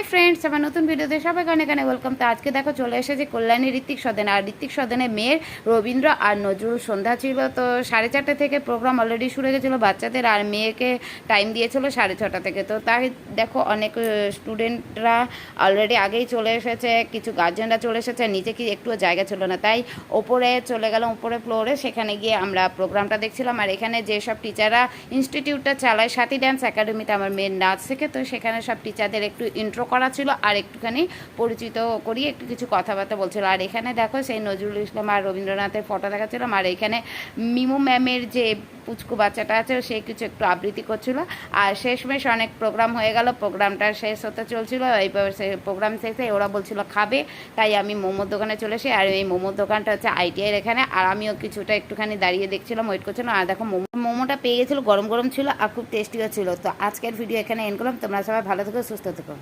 Hi friends, আমার নতুন ভিডিওতে সবাইকে অনেক অনেক ওয়েলকাম। তো আজকে দেখো চলে এসেছে কল্যাণী ঋত্বিক সদনে। আর ঋত্বিক সদনে মেয়ের রবীন্দ্র আর নজরুল সন্ধ্যা ছিল। তো 4:30 থেকে প্রোগ্রাম অলরেডি শুরু হয়ে গেছিলো বাচ্চাদের, আর মেয়েকে টাইম দিয়েছিল 6:30 থেকে। তো তাই দেখো অনেক স্টুডেন্টরা অলরেডি আগেই চলে এসেছে, কিছু গার্জেনরা চলে এসেছে, নিচে কি একটুও জায়গা ছিল না, তাই ওপরে চলে গেলাম, উপরে ফ্লোরে। সেখানে গিয়ে আমরা প্রোগ্রামটা দেখছিলাম। আর এখানে যেসব টিচাররা ইনস্টিটিউটটা চালায়, সাথী ডান্স একাডেমিতে আমার মেয়ের নাচ শেখে, তো সেখানে সব টিচারদের একটু ইন্ট্রো করা ছিল আর একটুখানি পরিচিত করিয়ে একটু কিছু কথাবার্তা বলছিল। আর এখানে দেখো সেই নজরুল ইসলাম আর রবীন্দ্রনাথের ফটো দেখাচ্ছিলাম। আর এখানে মিমু ম্যামের যে পুচকু বাচ্চাটা আছে সে কিছু একটু আবৃত্তি করছিল। আর শেষমেশ অনেক প্রোগ্রাম হয়ে গেল, প্রোগ্রামটা শেষ হতে চলছিল। এইবার সে প্রোগ্রাম শেষে ওরা বলছিল খাবে, তাই আমি মোমোর দোকানে চলে এসে, আর এই মোমোর দোকানটা হচ্ছে ITIর এখানে। আর আমিও কিছুটা একটুখানি দাঁড়িয়ে দেখছিলাম, ওয়েট করছিলাম। আর দেখো মোমোটা পেয়ে গেছিলো, গরম গরম ছিল আর খুব টেস্টিও ছিল। তো আজকের ভিডিও এখানে এন্ড করলাম। তোমরা সবাই ভালো থেকো, সুস্থ থেকো।